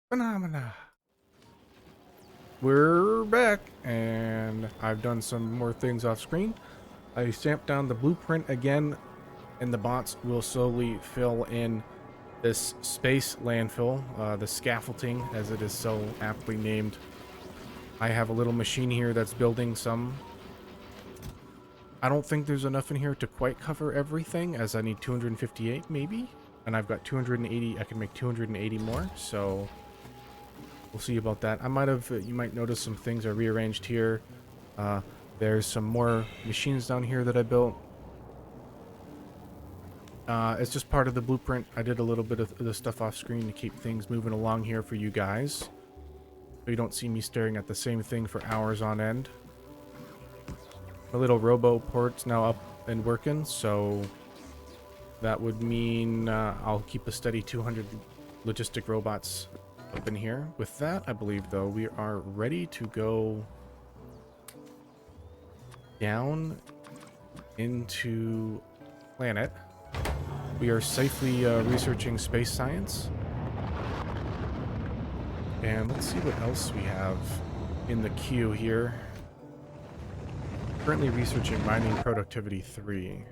Phenomena. We're back, and I've done some more things off screen. I stamped down the blueprint again, and the bots will slowly fill in this space landfill, the scaffolding, as it is so aptly named. I have a little machine here that's building some. I don't think there's enough in here to quite cover everything, as I need 258 maybe, and I've got 280. I can make 280 more, so we'll see about that. You might notice some things are rearranged here. There's some more machines down here that I built. It's just part of the blueprint. I did a little bit of the stuff off screen to keep things moving along here for you guys, so you don't see me staring at the same thing for hours on end. The little robo port's now up and working, so that would mean I'll keep a steady 200 logistic robots up in here. With that, I believe, though, we are ready to go down into planet. We are safely researching space science. And let's see what else we have in the queue here. Currently researching mining productivity 3.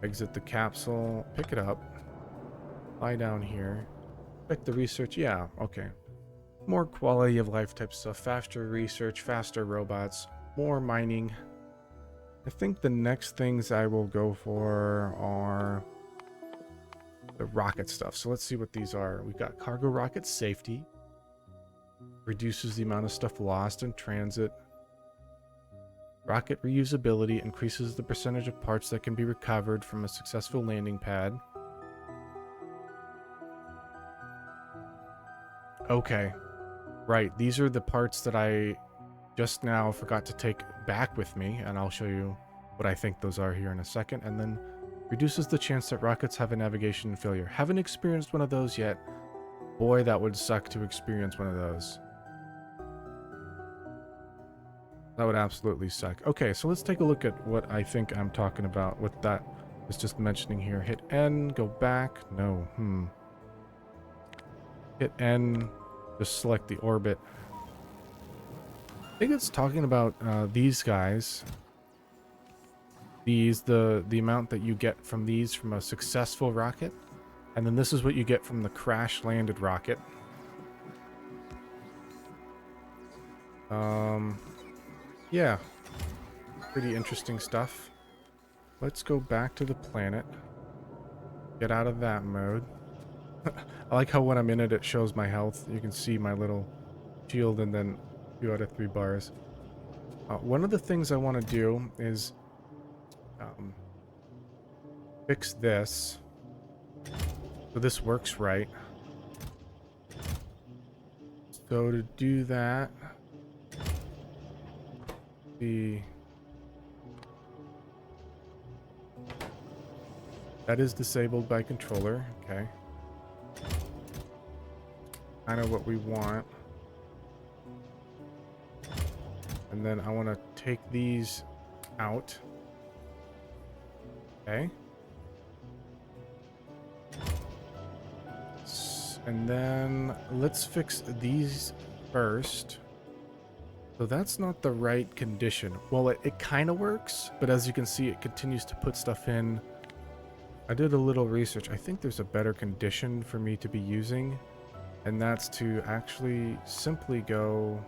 Exit the capsule, pick it up, lie down here. Check the research. Yeah, okay. More quality of life type stuff. Faster research, faster robots, more mining. I think the next things I will go for are the rocket stuff. So let's see what these are. We've got cargo rocket safety. Reduces the amount of stuff lost in transit. Rocket reusability increases the percentage of parts that can be recovered from a successful landing pad. Okay, right. These are the parts that I just now forgot to take back with me, and I'll show you what I think those are here in a second. And then reduces the chance that rockets have a navigation failure. Haven't experienced one of those yet. Boy, that would suck to experience one of those. That would absolutely suck. Okay, so let's take a look at what I think I'm talking about, what that is just mentioning here. Hit N, go back. No, Hit N, just select the orbit. I think it's talking about these guys. The amount that you get from these from a successful rocket. And then this is what you get from the crash-landed rocket. Yeah. Pretty interesting stuff. Let's go back to the planet. Get out of that mode. I like how when I'm in it, it shows my health. You can see my little shield and then 2 out of 3 bars. One of the things I want to do is fix this. So this works right. So to do that, that is disabled by controller. Okay. Kind of what we want. And then I want to take these out. Okay. And then let's fix these first. So that's not the right condition. Well, it kind of works, but as you can see, it continues to put stuff in. I did a little research. I think there's a better condition for me to be using, and that's to actually simply go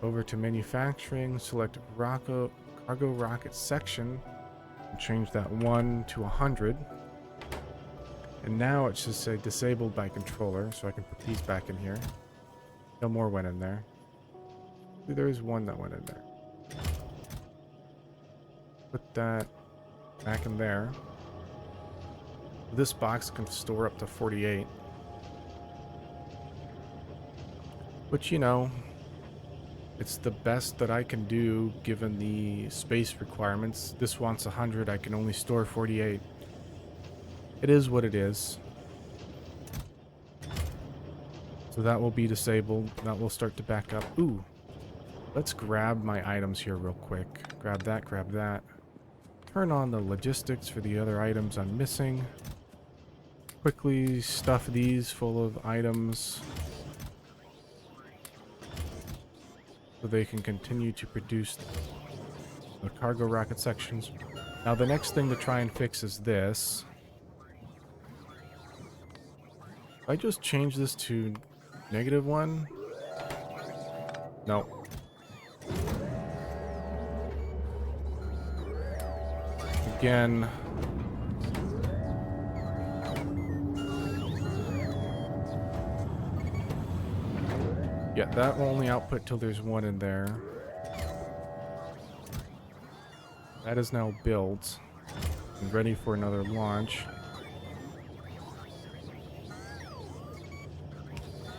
over to manufacturing, select cargo rocket section, and change that 1 to 100. And now it should say disabled by controller, so I can put these back in here. No more went in there. There is one that went in there. Put that back in there. This box can store up to 48. Which, you know, it's the best that I can do given the space requirements. This wants 100, I can only store 48. It is what it is. So that will be disabled. That will start to back up. Ooh. Let's grab my items here real quick. Grab that, grab that. Turn on the logistics for the other items I'm missing. Quickly stuff these full of items so they can continue to produce the cargo rocket sections. Now the next thing to try and fix is this. If I just change this to -1. No. Again. Yeah, that will only output till there's 1 in there. That is now built and ready for another launch.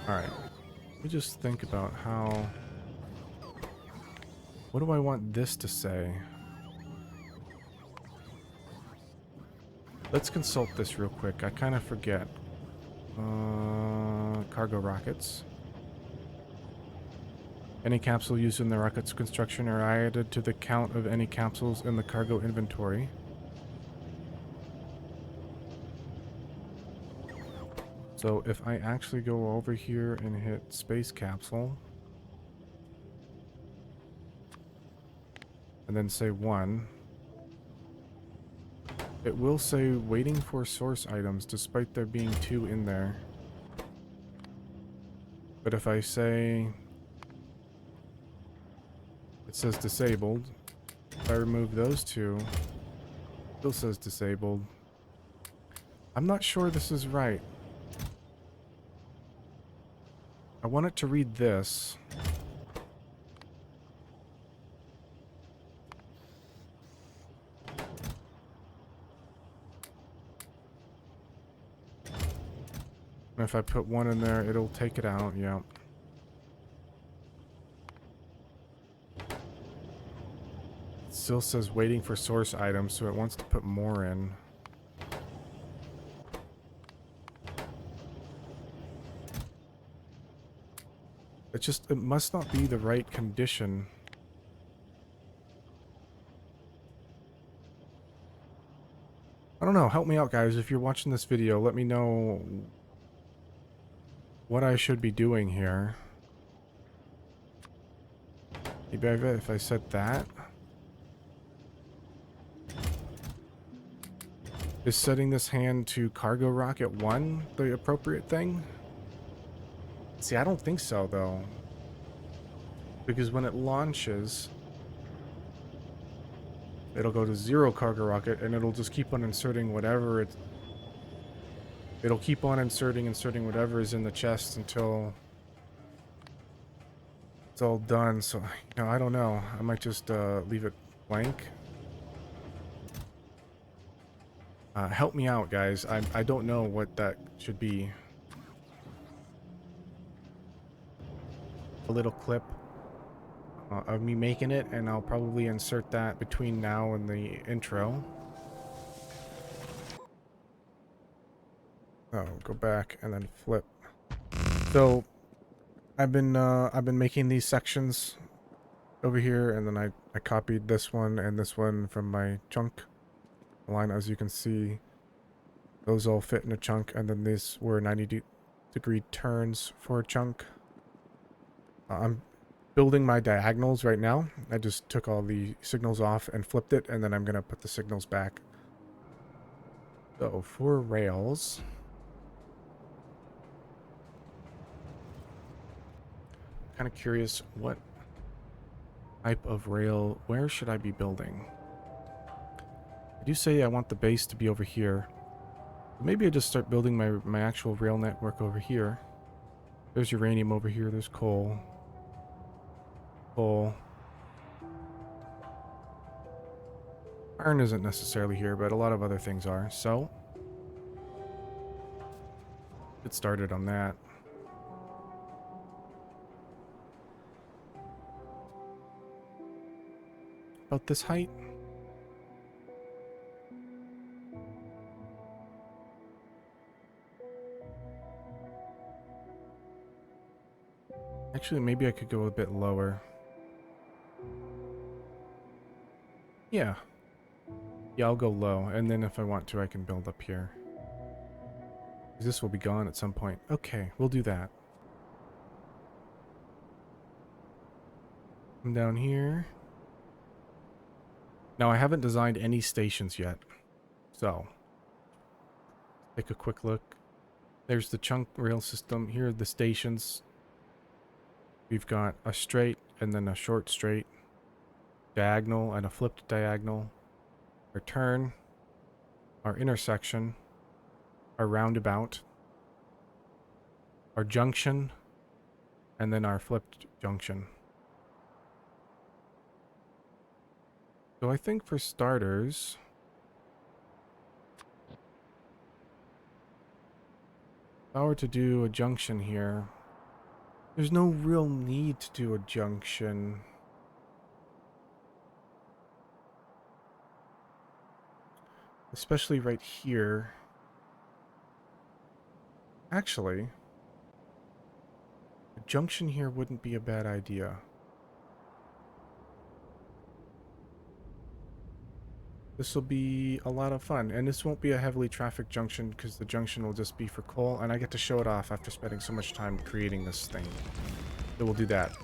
Alright. Let me just think about how... What do I want this to say? Let's consult this real quick. I kind of forget. Cargo rockets. Any capsule used in the rocket's construction are added to the count of any capsules in the cargo inventory. So if I actually go over here and hit space capsule, and then say 1, it will say waiting for source items despite there being 2 in there. But if I say... It says disabled. If I remove those 2, it still says disabled. I'm not sure this is right. I want it to read this. And if I put 1 in there, it'll take it out, yeah. It still says waiting for source items, so it wants to put more in. It must not be the right condition. I don't know, help me out guys. If you're watching this video, let me know what I should be doing here. Maybe if I said that. Is setting this hand to cargo rocket 1 the appropriate thing? See, I don't think so though. Because when it launches, it'll go to 0 cargo rocket and it'll just keep on inserting whatever it'll keep on inserting whatever is in the chest until it's all done. So, you know, I don't know. I might just leave it blank. Help me out, guys. I don't know what that should be. A little clip of me making it, and I'll probably insert that between now and the intro. Oh, go back and then flip. So I've been making these sections over here, and then I copied this one and this one from my chunk line. As you can see, those all fit in a chunk, and then these were 90-degree turns for a chunk. I'm building my diagonals right now. I just took all the signals off and flipped it, and then I'm gonna put the signals back. So for rails, kind of curious what type of rail, where should I be building? I do say I want the base to be over here. Maybe I just start building my actual rail network over here. There's uranium over here, there's coal. Coal. Iron isn't necessarily here, but a lot of other things are, so get started on that. About this height. Actually, maybe I could go a bit lower. Yeah. Yeah, I'll go low, and then if I want to, I can build up here. This will be gone at some point. Okay, we'll do that. Come down here. Now, I haven't designed any stations yet, so take a quick look. There's the chunk rail system. Here are the stations. We've got a straight and then a short straight, diagonal and a flipped diagonal, our turn, our intersection, our roundabout, our junction, and then our flipped junction. So I think for starters, if I were to do a junction here, there's no real need to do a junction. Especially right here. Actually, a junction here wouldn't be a bad idea. This will be a lot of fun, and this won't be a heavily trafficked junction because the junction will just be for coal, and I get to show it off after spending so much time creating this thing. So we'll do that.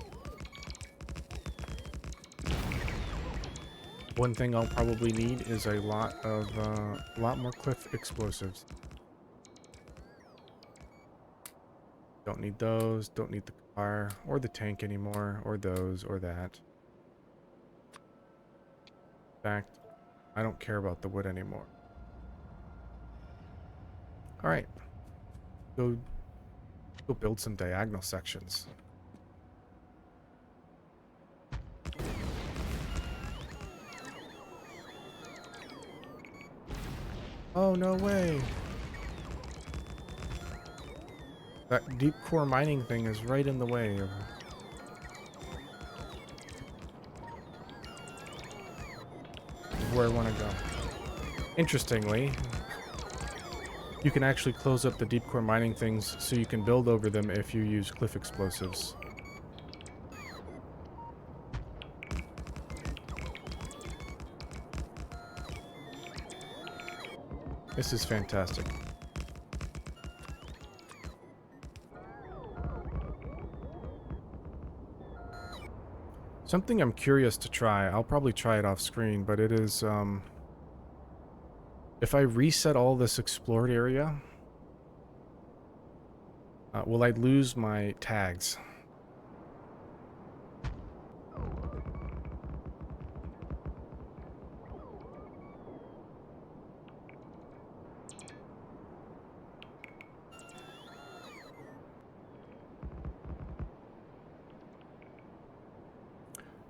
One thing I'll probably need is a lot more cliff explosives. Don't need those, don't need the car, or the tank anymore, or those, or that. In fact, I don't care about the wood anymore. Alright. Go build some diagonal sections. Oh, no way. That deep core mining thing is right in the way of where I want to go. Interestingly, you can actually close up the deep core mining things so you can build over them if you use cliff explosives. This is fantastic. Something I'm curious to try, I'll probably try it off screen, but it is, if I reset all this explored area, will I lose my tags?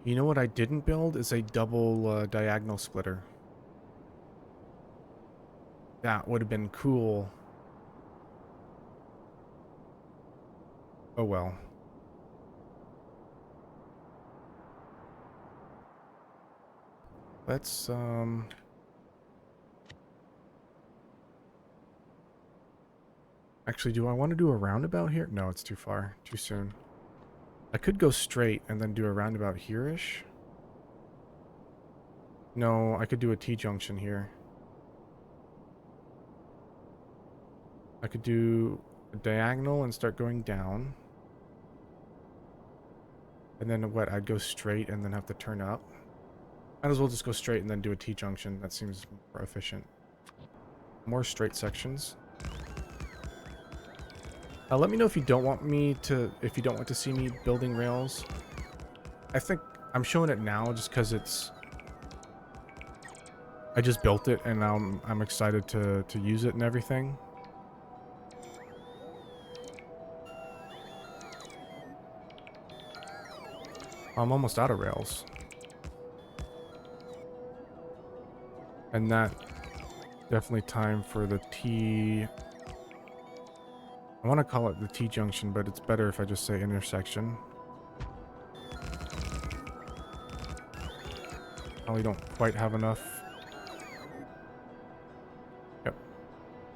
You know what I didn't build is a double diagonal splitter. That would have been cool. Oh well. Let's actually, do I want to do a roundabout here? No, it's too far. Too soon. I could go straight and then do a roundabout here-ish. No, I could do a T-junction here. I could do a diagonal and start going down. And then what? I'd go straight and then have to turn up. Might as well just go straight and then do a T-junction. That seems more efficient. More straight sections. Let me know if you don't want to see me building rails. I think I'm showing it now just because I just built it and I'm excited to use it and everything. I'm almost out of rails. And that definitely time for the T. I want to call it the T-junction, but it's better if I just say intersection. Probably don't quite have enough. Yep.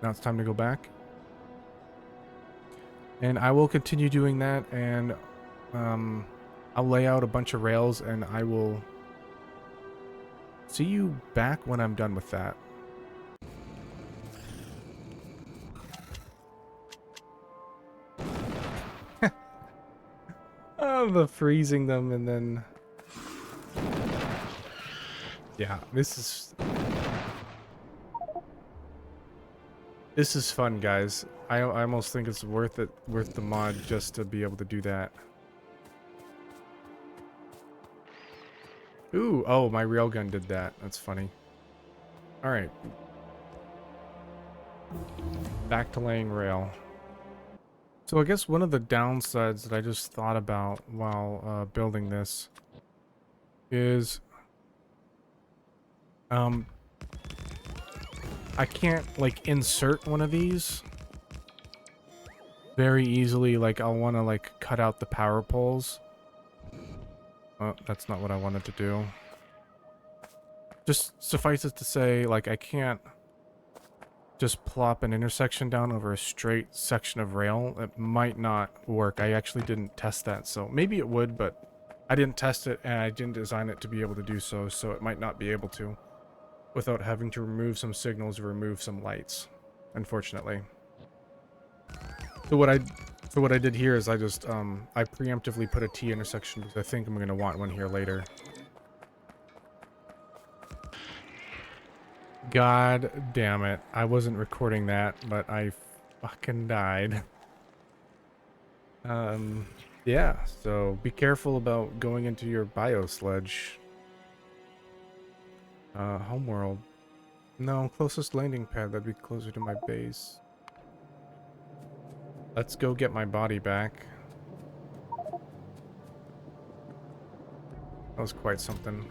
Now it's time to go back. And I will continue doing that, and I'll lay out a bunch of rails, and I will see you back when I'm done with that. Oh, the freezing them and then... Yeah, this is fun, guys. I almost think it's worth the mod just to be able to do that. Ooh, oh, my railgun did that. That's funny. All right. Back to laying rail. So I guess one of the downsides that I just thought about while building this is I can't like insert one of these very easily. Like I'll want to like cut out the power poles. Oh, that's not what I wanted to do. Just suffice it to say, like I can't just plop an intersection down over a straight section of rail. It might not work. I actually didn't test that, so maybe it would, but I didn't test it and I didn't design it to be able to do so, so it might not be able to without having to remove some signals or remove some lights, unfortunately. So what I did here is I just I preemptively put a T intersection because I think I'm going to want one here later. God damn it. I wasn't recording that, but I fucking died. Yeah, so be careful about going into your biosludge. Homeworld. No, closest landing pad, that'd be closer to my base. Let's go get my body back. That was quite something.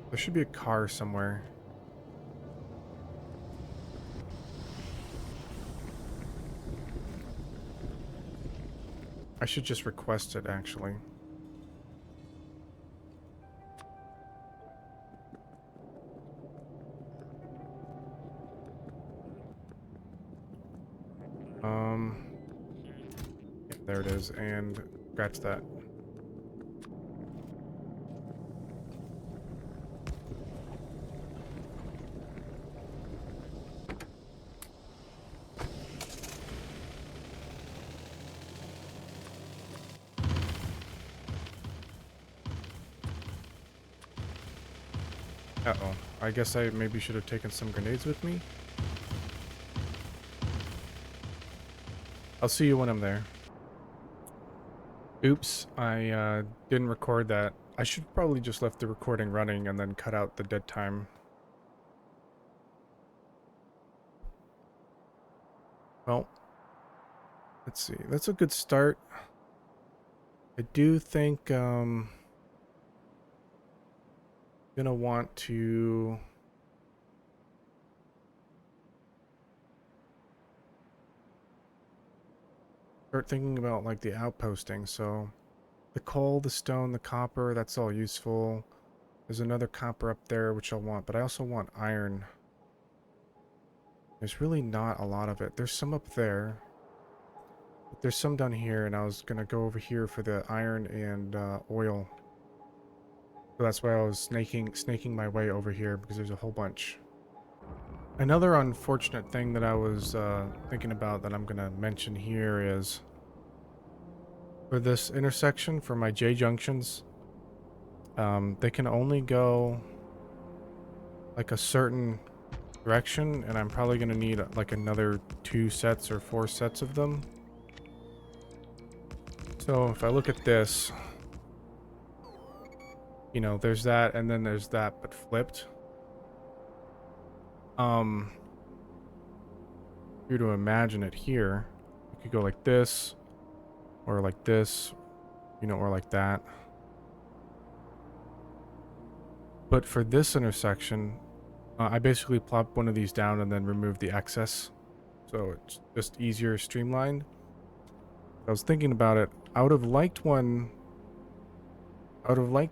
There should be a car somewhere. I should just request it, actually. Yeah, there it is, and scratch that. Uh-oh. I guess I maybe should have taken some grenades with me. I'll see you when I'm there. Oops, I didn't record that. I should probably just left the recording running and then cut out the dead time. Well, let's see. That's a good start. I do think gonna want to start thinking about like the outposting. So the coal, the stone, the copper, that's all useful. There's another copper up there which I'll want, but I also want iron. There's really not a lot of it. There's some up there. But there's some down here, and I was gonna go over here for the iron and oil. So that's why I was snaking my way over here, because there's a whole bunch. Another unfortunate thing that I was thinking about that I'm gonna mention here is for this intersection, for my J junctions, they can only go like a certain direction, and I'm probably gonna need like another 2 sets or 4 sets of them. So if I look at this, you know, there's that, and then there's that, but flipped. If you were to imagine it here, you could go like this, or like this, you know, or like that. But for this intersection, I basically plop one of these down and then remove the excess. So it's just easier, streamlined. I was thinking about it. I would have liked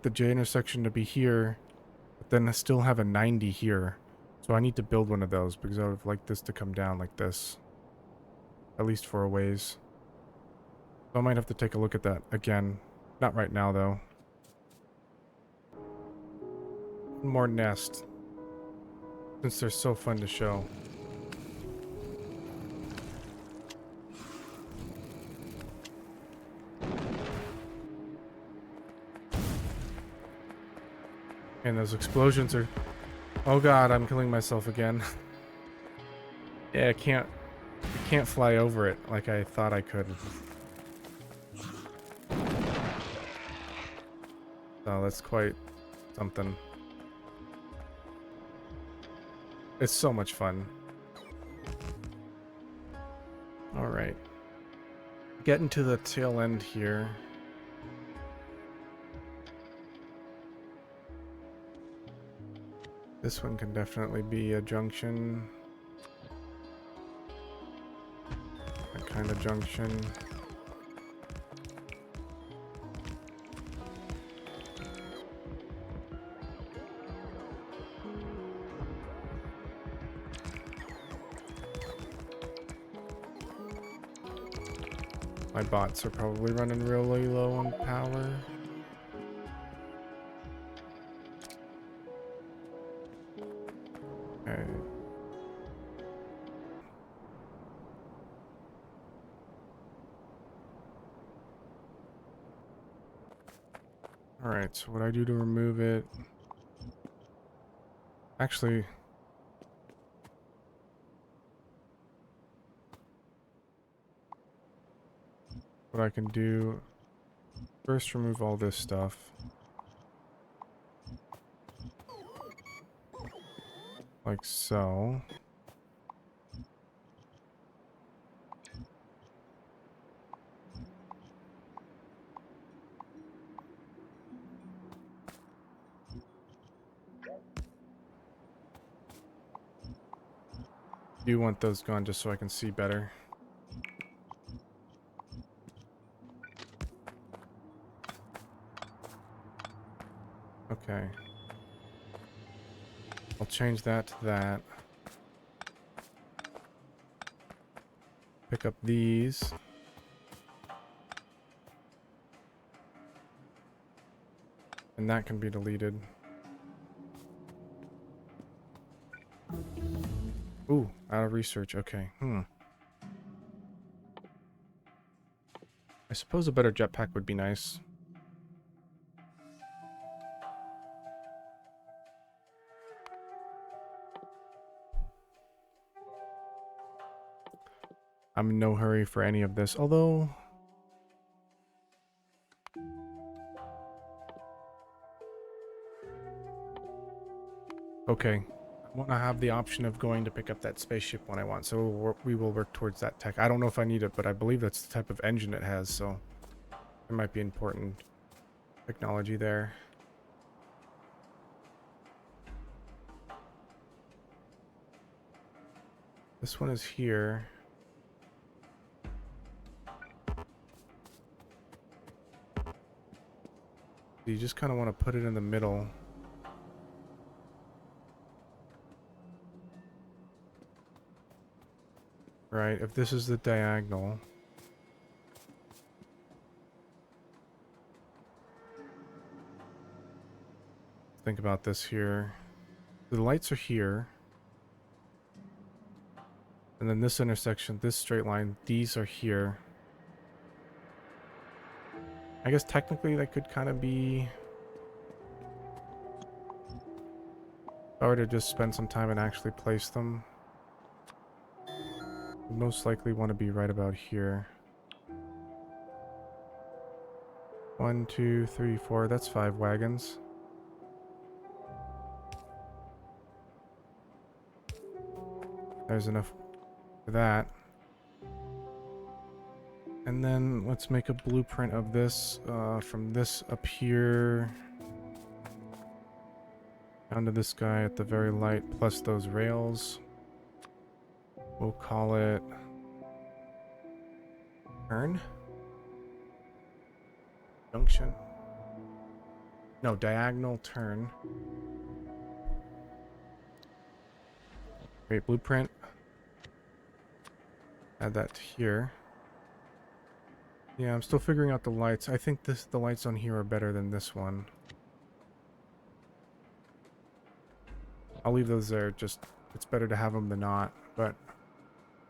the J intersection to be here, but then I still have a 90 here. So I need to build one of those because I would have liked this to come down like this. At least for a ways. So I might have to take a look at that again. Not right now, though. One more nest. Since they're so fun to show. And those explosions are... Oh god, I'm killing myself again. Yeah, I can't fly over it like I thought I could. So that's quite something. It's so much fun. Alright. Getting to the tail end here. This one can definitely be a junction. That kind of junction. My bots are probably running really low on power. Okay. Alright, so what I do to remove it... Actually... What I can do... First remove all this stuff. Like so. Do want those gone just so I can see better. Okay. I'll change that to that. Pick up these. And that can be deleted. Ooh, out of research. Okay. I suppose a better jetpack would be nice. I'm in no hurry for any of this, although... Okay. I want to have the option of going to pick up that spaceship when I want, so we will work towards that tech. I don't know if I need it, but I believe that's the type of engine it has, so... There might be important technology there. This one is here. You just kind of want to put it in the middle. Right, if this is the diagonal. Think about this here. The lights are here. And then this intersection, this straight line, these are here. I guess technically that could kind of be... If I were to just spend some time and actually place them. I'd most likely want to be right about here. 1, 2, 3, 4, that's 5 wagons. There's enough for that. And then let's make a blueprint of this from this up here down to this guy at the very light plus those rails. We'll call it turn junction. No, diagonal turn. Great blueprint. Add that to here. Yeah, I'm still figuring out the lights. I think the lights on here are better than this one. I'll leave those there. Just, it's better to have them than not. But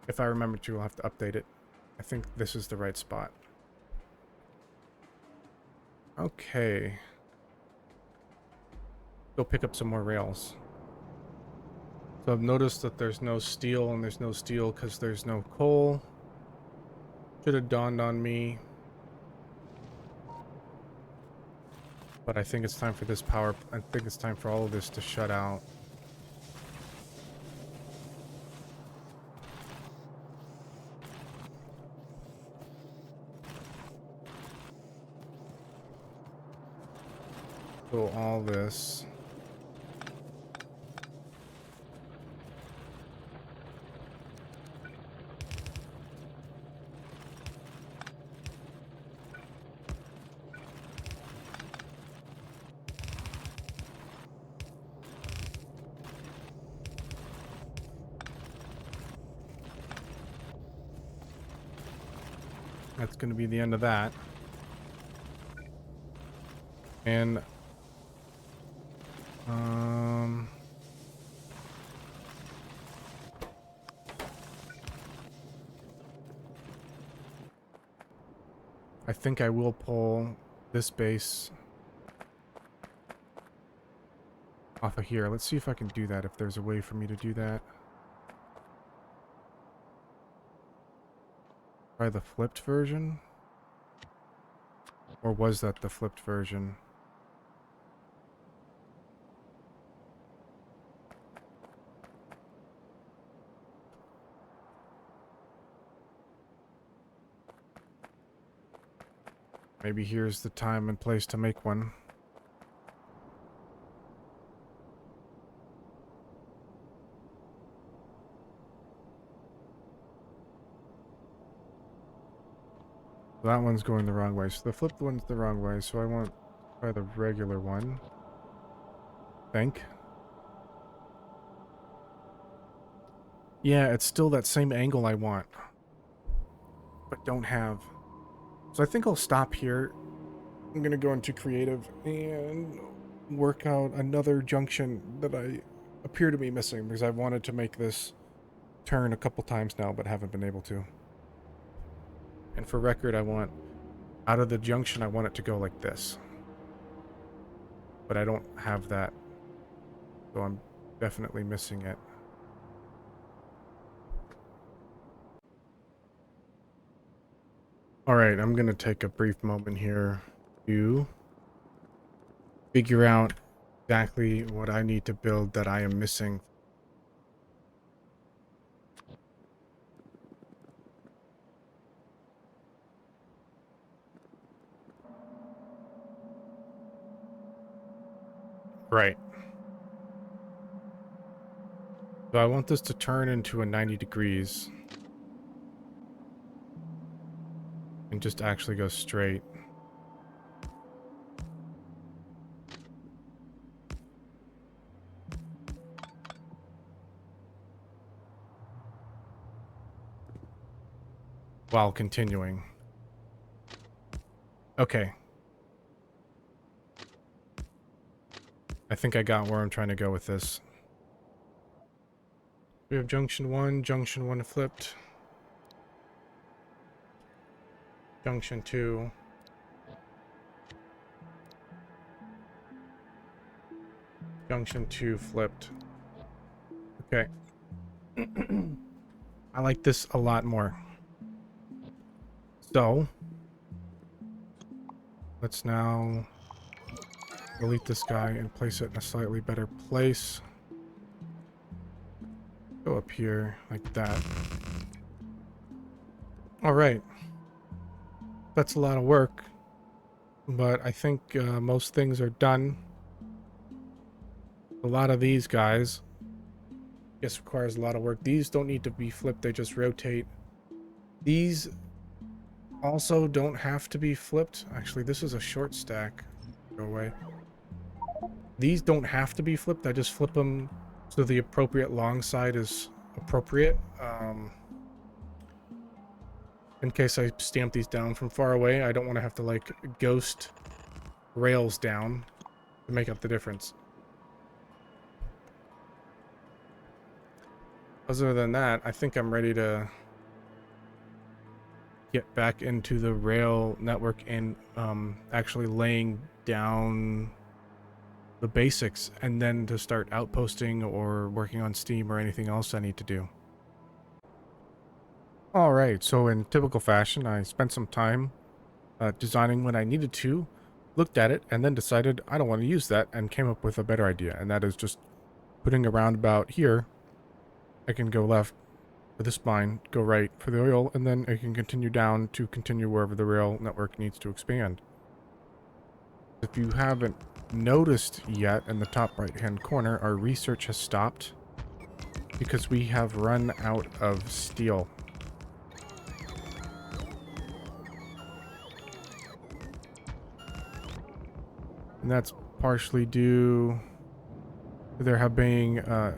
if I remember to, I'll have to update it. I think this is the right spot. Okay. Go pick up some more rails. So I've noticed that there's no steel, and there's no steel because there's no coal. Should have dawned on me. But I think it's time for this power. I think it's time for all of this to shut out. So all this. That's going to be the end of that. And I think I will pull this base off of here. Let's see if I can do that, if there's a way for me to do that. Try the flipped version? Or was that the flipped version? Maybe here's the time and place to make one. That one's going the wrong way. So the flipped one's the wrong way. So I want to try the regular one. Think. Yeah, it's still that same angle I want, but don't have. So I think I'll stop here. I'm going to go into creative and work out another junction that I appear to be missing, because I've wanted to make this turn a couple times now, but haven't been able to. And for record, I want, out of the junction, I want it to go like this. But I don't have that, so I'm definitely missing it. Alright, I'm going to take a brief moment here to figure out exactly what I need to build that I am missing. Right. So I want this to turn into a 90 degrees. And just actually go straight. While continuing. Okay. I think I got where I'm trying to go with this. We have junction 1 flipped. Junction 2. Junction 2 flipped. Okay. I like this a lot more. So, let's now delete this guy and place it in a slightly better place. Go up here like that. Alright. That's a lot of work, but I think most things are done. A lot of these guys, I guess, requires a lot of work. These don't need to be flipped, they just rotate. These also don't have to be flipped. Actually, this is a short stack. Go away. These don't have to be flipped. I just flip them so the appropriate long side is appropriate. in case I stamp these down from far away. I don't want to have to like ghost rails down to make up the difference. Other than that, I think I'm ready to get back into the rail network and actually laying down the basics, and then to start outposting or working on Steam or anything else I need to do. Alright, so in typical fashion, I spent some time designing what I needed to, looked at it, and then decided I don't want to use that, and came up with a better idea, and that is just putting a roundabout here. I can go left for the spine, go right for the oil, and then I can continue down to continue wherever the rail network needs to expand. If you haven't noticed yet, in the top right hand corner, our research has stopped because we have run out of steel. And that's partially due to there have being the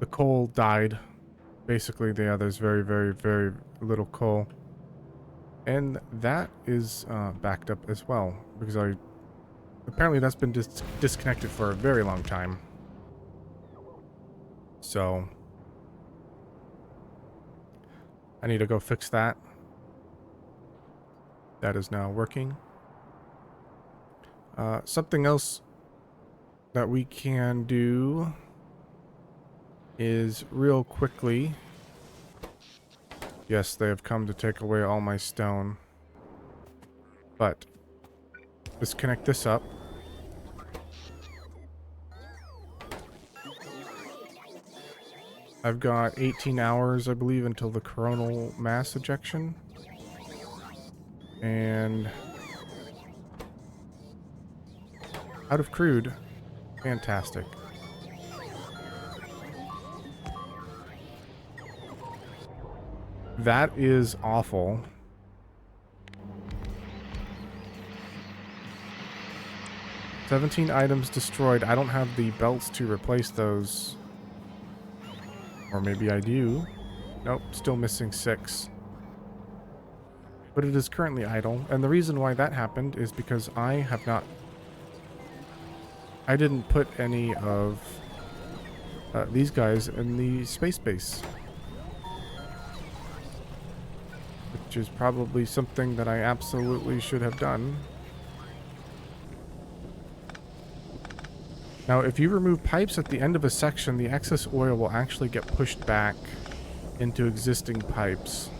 coal died. Basically, there's very, very, very little coal. And that is backed up as well, because apparently that's been disconnected for a very long time. So I need to go fix that. That is now working. Something else that we can do is real quickly. Yes, they have come to take away all my stone. But let's connect this up. I've got 18 hours, I believe, until the coronal mass ejection. And out of crude. Fantastic. That is awful. "17 items destroyed." I don't have the belts to replace those. Or maybe I do. Nope, still missing 6. But it is currently idle. And the reason why that happened is because I didn't put any of these guys in the space base. Which is probably something that I absolutely should have done. Now, if you remove pipes at the end of a section, the excess oil will actually get pushed back into existing pipes.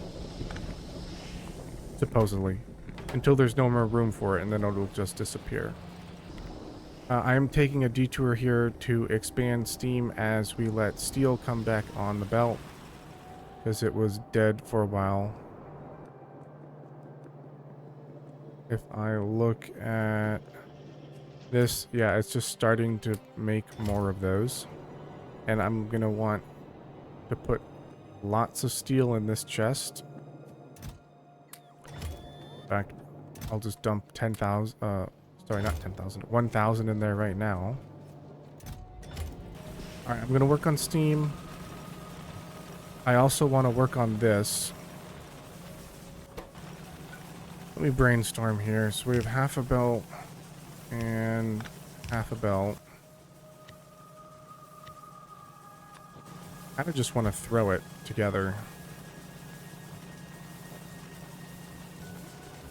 Supposedly. Until there's no more room for it, and then it'll just disappear. I'm taking a detour here to expand steam as we let steel come back on the belt, because it was dead for a while. If I look at this, yeah, it's just starting to make more of those. And I'm going to want to put lots of steel in this chest. In fact, I'll just dump 10,000, sorry, not 10,000, 1,000 in there right now. Alright, I'm going to work on steam. I also want to work on this. Let me brainstorm here. So we have half a belt and half a belt. I just want to throw it together.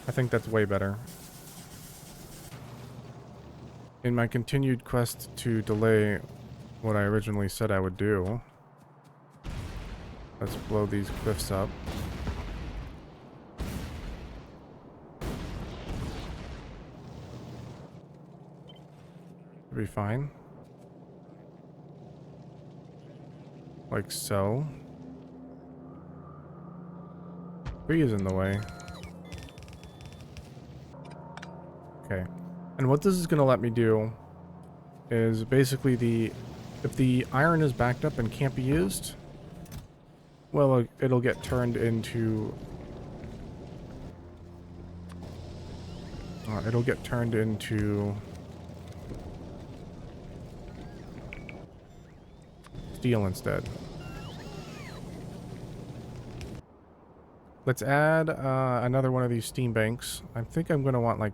I think that's way better. In my continued quest to delay what I originally said I would do, let's blow these cliffs up. Be fine. Like so. Tree is in the way. Okay. And what this is going to let me do is basically if the iron is backed up and can't be used, well, it'll get turned into steel instead. Let's add another one of these steam banks. I think I'm going to want like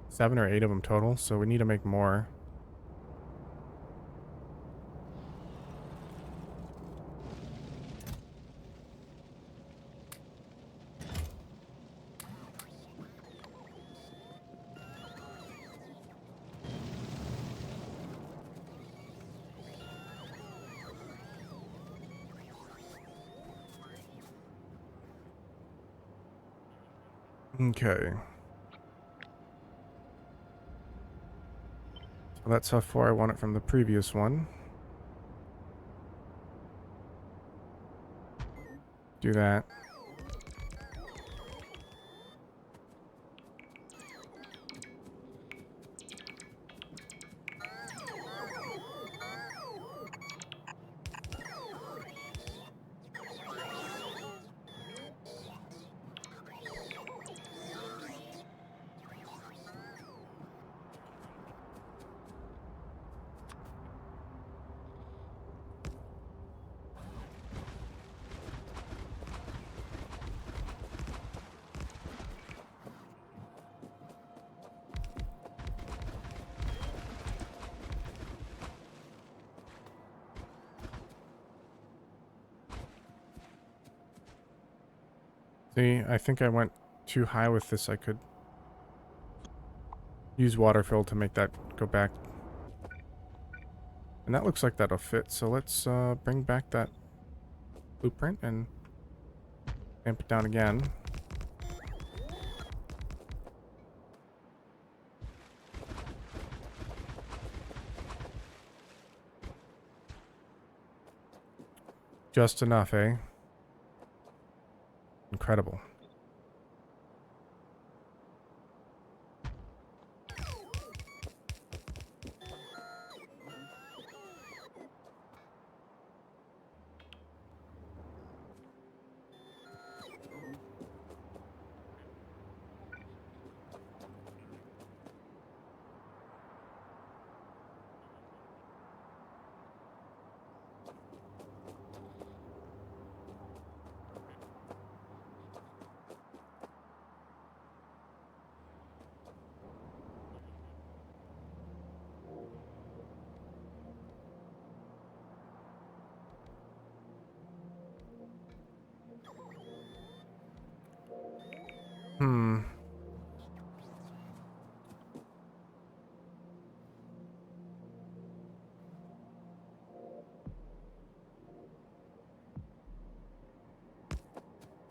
7 or 8 of them total, so we need to make more. Okay. So that's how far I want it from the previous one. Do that. See, I think I went too high with this. I could use water fill to make that go back. And that looks like that'll fit. So let's bring back that blueprint and amp it down again. Just enough, eh? Incredible. Hmm.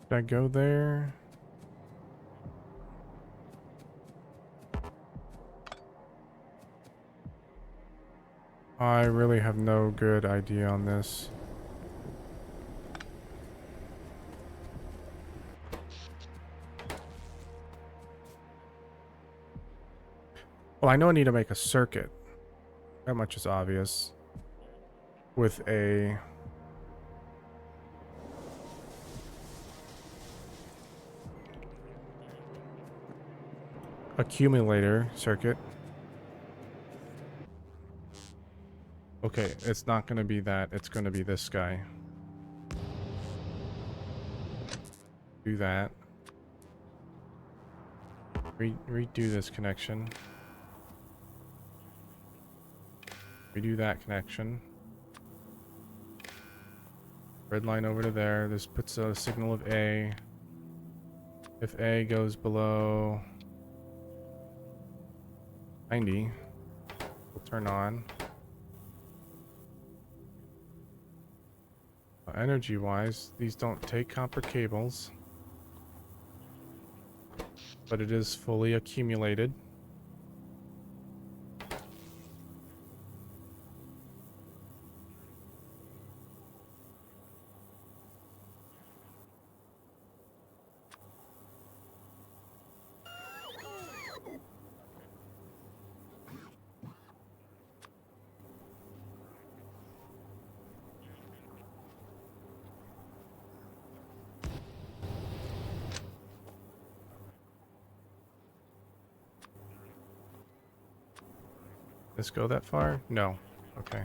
Should I go there? I really have no good idea on this. Well, I know I need to make a circuit. That much is obvious. With a accumulator circuit. Okay, it's not going to be that. It's going to be this guy. Do that. Redo this connection. Redo that connection. Red line over to there. This puts a signal of A. If A goes below 90, we'll turn on. Energy-wise, these don't take copper cables, but it is fully accumulated. This go that far? No. Okay.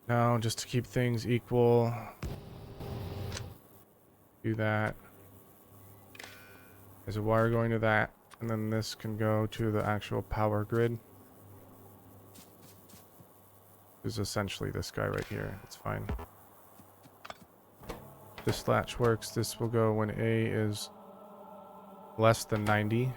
Now, just to keep things equal. Do that. There's a wire going to that, and then this can go to the actual power grid. Is essentially this guy right here. It's fine. This latch works. This will go when A is less than 90.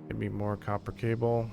Give me more copper cable.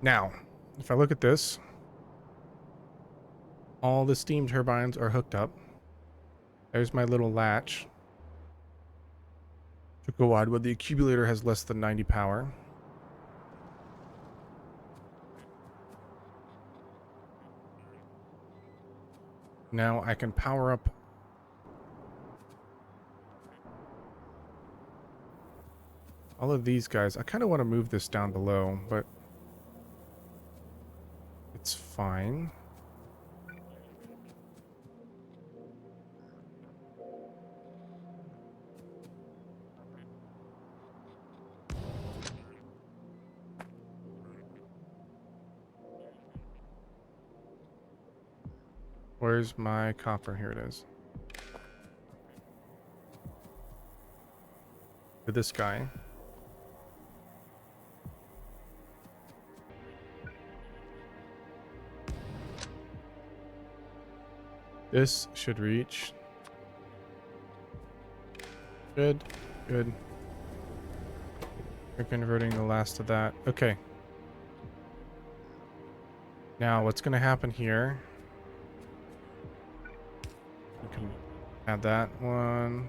Now, if I look at this, all the steam turbines are hooked up. There's my little latch to go wide, but the accumulator has less than 90 power. Now I can power up all of these guys. I kind of want to move this down below, but it's fine. Where's my copper? Here it is. To this guy. This should reach. Good. Good. We're converting the last of that. Okay. Now what's going to happen here? We can add that one.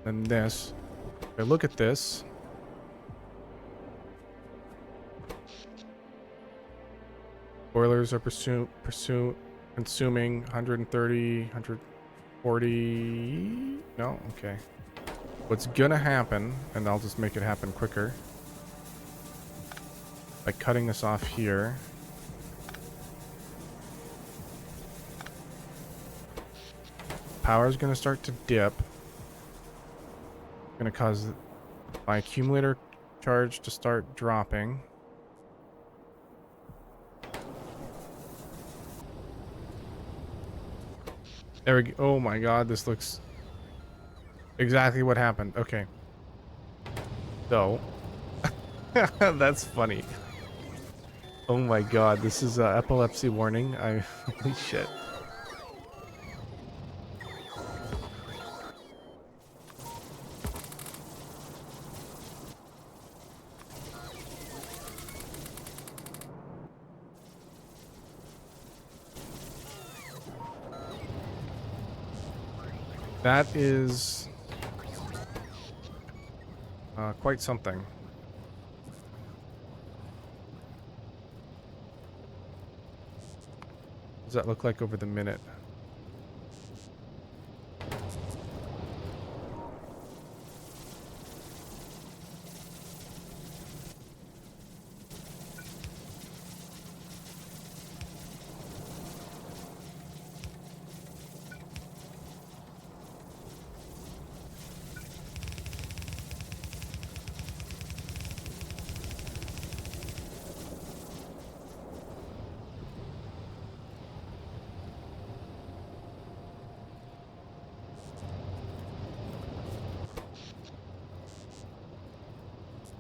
Then this. If I look at this. Boilers are consuming 130, 140. No? Okay. What's gonna happen, and I'll just make it happen quicker, by cutting this off here. Power is gonna start to dip. Gonna cause my accumulator charge to start dropping. There we go. Oh my god, this looks exactly what happened. Okay. So, that's funny. Oh my god, this is epilepsy warning. Holy shit. That is quite something. What does that look like over the minute?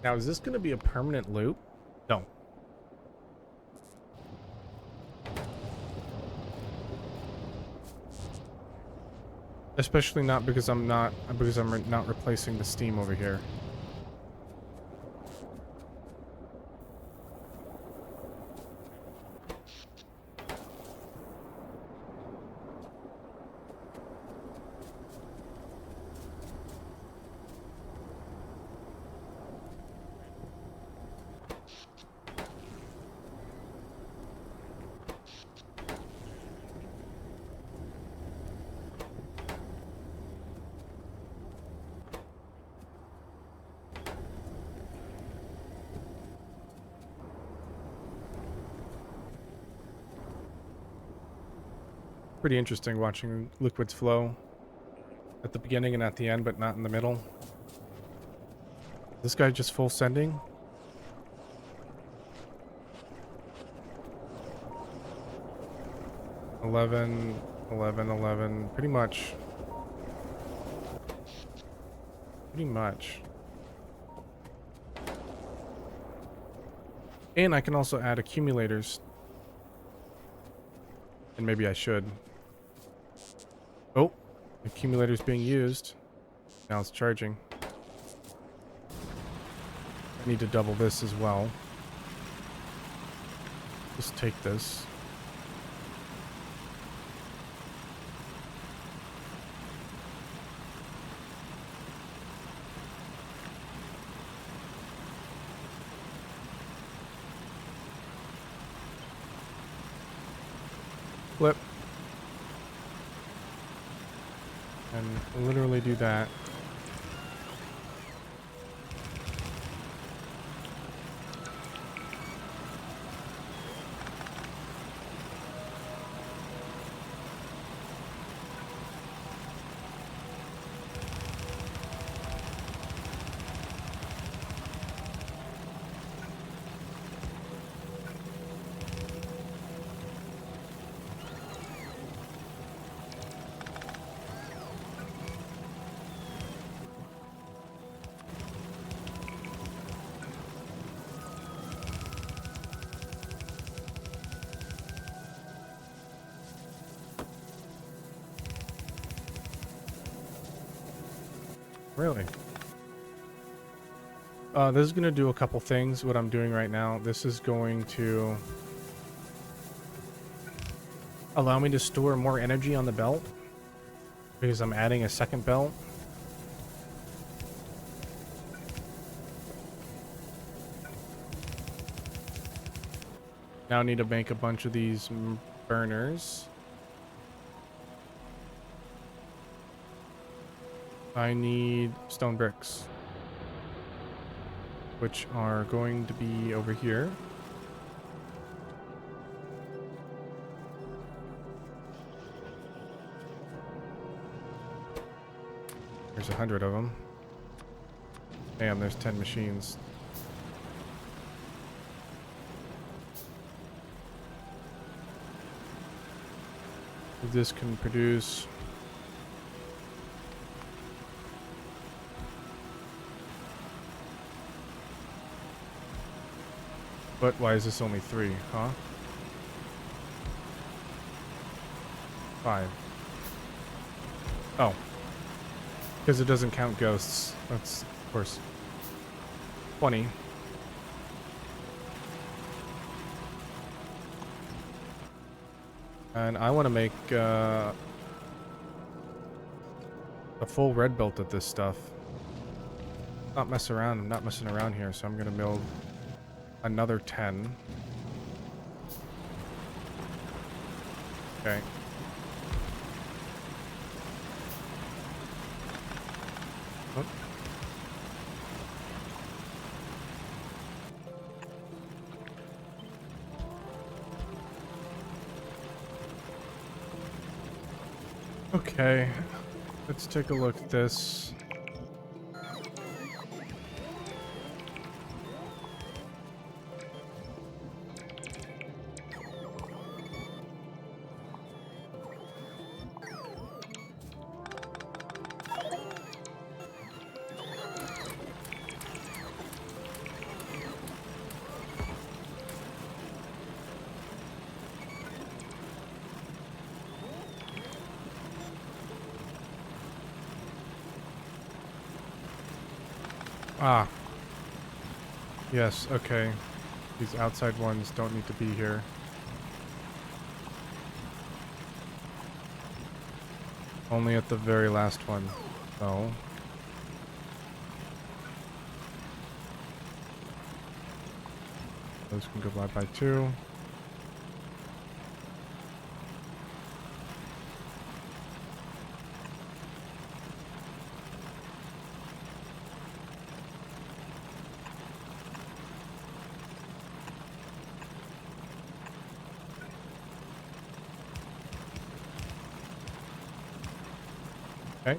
Now, is this going to be a permanent loop? No. Especially not because I'm not replacing the steam over here. Pretty interesting watching liquids flow at the beginning and at the end, but not in the middle. This guy just full sending? $11, $11, pretty much. Pretty much. And I can also add accumulators. And maybe I should. Oh, accumulator's being used. Now it's charging. I need to double this as well. Just take this. Flip. And literally do that. Really? This is going to do a couple things, what I'm doing right now. This is going to allow me to store more energy on the belt, because I'm adding a second belt. Now I need to make a bunch of these burners. I need stone bricks, which are going to be over here. There's 100 of them. Damn, there's 10 machines. This can produce but why is this only 3, huh? 5. Oh. Because it doesn't count ghosts. That's, of course, 20. And I want to make a full red belt of this stuff. Not mess around. I'm not messing around here, so I'm going to build another 10. Okay. Oh. Okay, let's take a look at this. Ah, yes, okay. These outside ones don't need to be here. Only at the very last one. So. Those can go by too. Okay.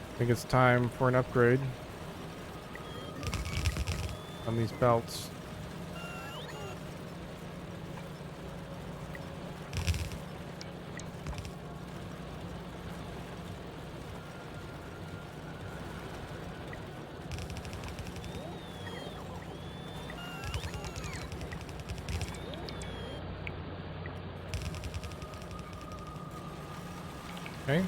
I think it's time for an upgrade on these belts. Okay.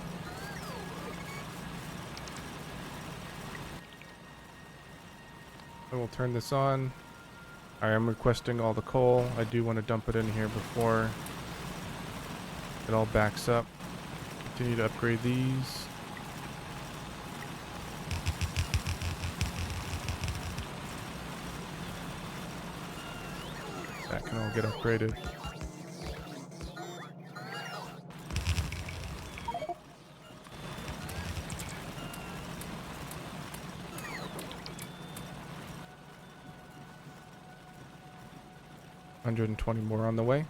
I will turn this on. I am requesting all the coal. I do want to dump it in here before it all backs up. Continue to upgrade these. That can all get upgraded. $120 more on the way.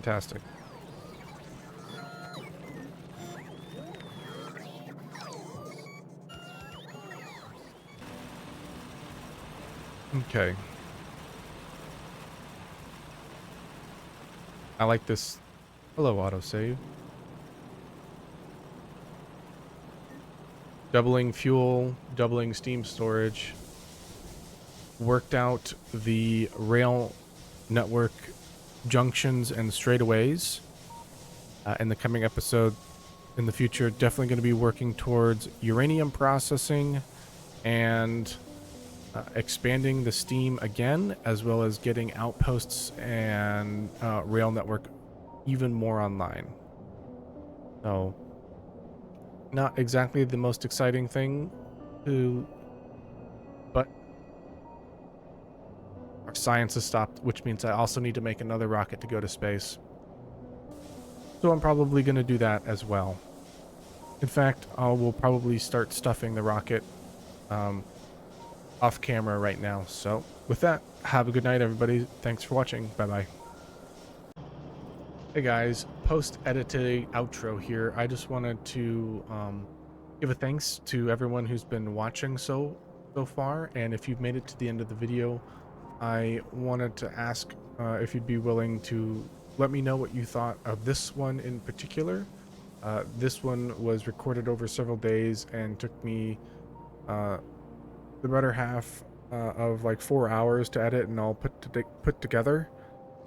Fantastic. Okay. I like this. Hello, autosave. Doubling fuel, doubling steam storage. Worked out the rail network junctions and straightaways. In the coming episode in the future, definitely going to be working towards uranium processing and expanding the steam again, as well as getting outposts and rail network even more online. So, not exactly the most exciting thing to, but our science has stopped, which means I also need to make another rocket to go to space. So I'm probably going to do that as well. In fact, I will probably start stuffing the rocket off camera right now. So with that, have a good night, everybody. Thanks for watching. Bye-bye. Hey guys, post-edited outro here. I just wanted to give a thanks to everyone who's been watching so far, and if you've made it to the end of the video, I wanted to ask if you'd be willing to let me know what you thought of this one in particular. This one was recorded over several days and took me the better half of like 4 hours to edit and all put together.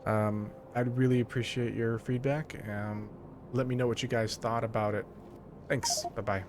I'd really appreciate your feedback. Let me know what you guys thought about it. Thanks. Bye-bye.